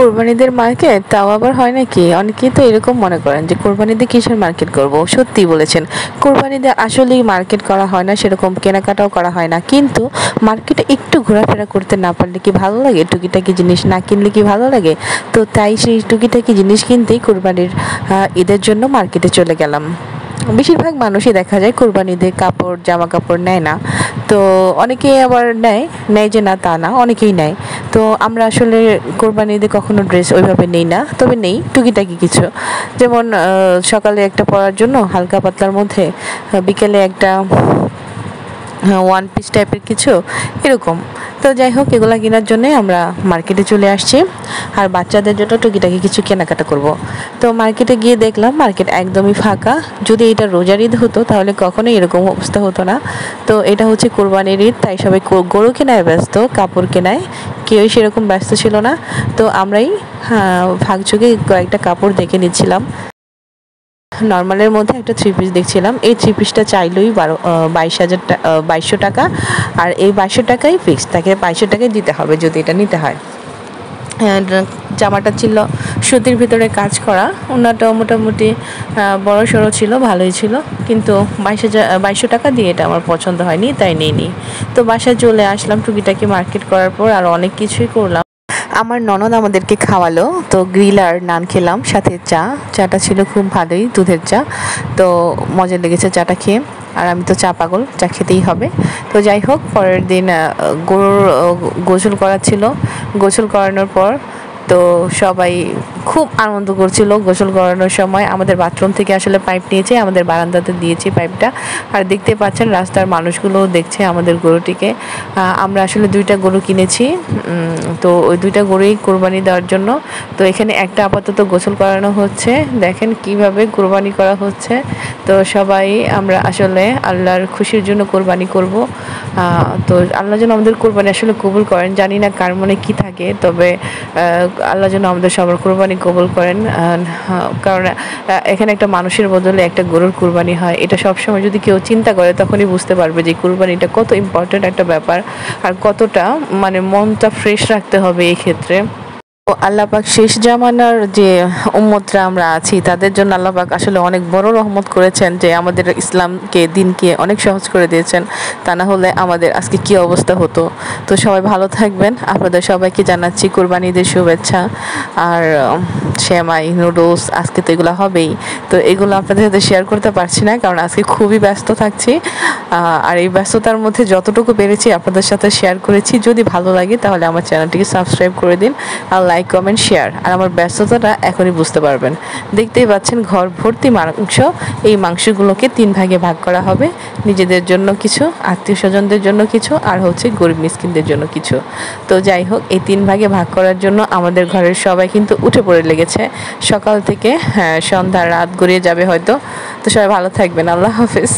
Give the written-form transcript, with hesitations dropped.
কোরবানিদের market তাও আবার হয় নাকি? অনেকেই তো এরকম মনে করেন যে কোরবানিতে কিসের মার্কেট করব। সত্যিই বলেছেন, কোরবানিতে আসলেই মার্কেট করা হয় না, সেরকম কেনাকাটাও করা হয় না। কিন্তু মার্কেটে একটু ঘোরাফেরা করতে না পারলে কি ভালো লাগে? টুকিটাকি জিনিস না কিনলে কি ভালো লাগে? তো তাই সেই টুকিটাকি জিনিস কিনতেই কোরবানির ঈদের জন্য মার্কেটে চলে গেলাম। বেশিরভাগ মানুষই দেখা যায় কোরবানিদের কাপড় জামা কাপড় নেয় না। তো অনেকেই আবার নেয় যে না তা না, অনেকেই নেয়। তো আমরা আসলে কোরবানিতে কখনো ড্রেস ওইভাবে নেই না, তবে নেই টুকিটাকি কিছু। যেমন সকালে একটা পরার জন্য হালকা পাতলার মধ্যে, বিকেলে একটা ওয়ান পিস টাইপের কিছু, এরকম। তো যাই হোক, এগুলো কেনার জন্যে আমরা মার্কেটে চলে আসছি, আর বাচ্চাদের জন্য টুকিটাকি কিছু কেনাকাটা করব। তো মার্কেটে গিয়ে দেখলাম মার্কেট একদমই ফাঁকা। যদি এটা রোজার ঈদ হতো তাহলে কখনোই এরকম অবস্থা হতো না। তো এটা হচ্ছে কোরবানির ঈদ, তাই সবাই গরু কেনায় ব্যস্ত, কাপড় কেনায় কেউই সেরকম ব্যস্ত ছিল না। তো আমরাই ভাগযোগে কয়েকটা কাপড় দেখে নিচ্ছিলাম। নর্মালের মধ্যে একটা থ্রি পিস দেখছিলাম। এই থ্রি পিসটা চাইলেই 22,000 টাকা, আর এই 2200 টাকাই ফিক্স, তাকে 2200 টাকাই দিতে হবে যদি এটা নিতে হয়। জামাটা ছিল সুতির ভিতরে কাজ করা, ওনাটাও মোটামুটি বড় সড়ো ছিল, ভালোই ছিল, কিন্তু 2200 টাকা দিয়ে এটা আমার পছন্দ হয়নি, তাই নিইনি। তো বাসায় চলে আসলাম টুকিটাকি মার্কেট করার পর, আর অনেক কিছুই করলাম। আমার ননদ আমাদেরকে খাওয়ালো, তো গ্রিল আর নান খেলাম, সাথে চাটা ছিল খুব ভালোই, দুধের চা। তো মজা লেগেছে চাটা খেয়ে, আর আমি তো চা পাগল, চা খেতেই হবে। তো যাই হোক, পরের দিন গরুর গোসল করা ছিল। গোসল করানোর পর তো সবাই খুব আনন্দ করছিল। গোসল করানোর সময় আমাদের বাথরুম থেকে আসলে পাইপ নিয়েছে, আমাদের বারান্দাতে দিয়েছি পাইপটা। আর দেখতে পাচ্ছেন রাস্তার মানুষগুলোও দেখছে আমাদের গরুটিকে। আমরা আসলে 2টা গরু কিনেছি, তো ওই 2টা গরুই কোরবানি দেওয়ার জন্য। তো এখানে একটা আপাতত গোসল করানো হচ্ছে, দেখেন কিভাবে কোরবানি করা হচ্ছে। তো সবাই আমরা আসলে আল্লাহর খুশির জন্য কোরবানি করব। তো আল্লাহ যেন আমাদের কোরবানি আসলে কবুল করেন। জানি না কার মনে কী থাকে, তবে আল্লাহ যেন আমাদের সবার কোরবানি কবুল করেন। কারণ এখানে একটা মানুষের বদলে একটা গরুর কোরবানি হয়, এটা সবসময় যদি কেউ চিন্তা করে তখনই বুঝতে পারবে যে কোরবানিটা কত ইম্পর্ট্যান্ট একটা ব্যাপার, আর কতটা মানে মনটা ফ্রেশ রাখতে হবে এই ক্ষেত্রে। আল্লাহ পাক শেষ জামানার যে উম্মতরা আমরা আছি, তাদের জন্য আল্লাহ পাক আসলে অনেক বড় রহমত করেছেন, যে আমাদের ইসলামকে দিনকে অনেক সহজ করে দিয়েছেন। তা না হলে আমাদের আজকে কি অবস্থা হতো। তো সবাই ভালো থাকবেন, আপনাদের সবাইকে জানাচ্ছি কোরবানি ঈদের শুভেচ্ছা। আর সেমাই নুডলস আজকে তো এগুলো হবেই, তো এগুলো আপনাদের সাথে শেয়ার করতে পারছি না, কারণ আজকে খুবই ব্যস্ত থাকছি। আর এই ব্যস্ততার মধ্যে যতটুকু পেরেছি আপনাদের সাথে শেয়ার করেছি। যদি ভালো লাগে তাহলে আমার চ্যানেলটিকে সাবস্ক্রাইব করে দিন, আর লাইক কমেন্ট শেয়ার। আর আমার ব্যস্ততাটা এখনই বুঝতে পারবেন। দেখতেই পাচ্ছেন ঘর ভর্তি মাংস। এই মাংসগুলোকে 3 ভাগে ভাগ করা হবে, নিজেদের জন্য কিছু, আত্মীয় স্বজনদের জন্য কিছু, আর হচ্ছে গরিব মিসকিনদের জন্য কিছু। তো যাই হোক, এই 3 ভাগে ভাগ করার জন্য আমাদের ঘরের সবাই কিন্তু উঠে পড়ে লেগেছে সকাল থেকে। সন্ধ্যা রাত গড়িয়ে যাবে হয়তো। তো সবাই ভালো থাকবেন, আল্লাহ হাফেজ।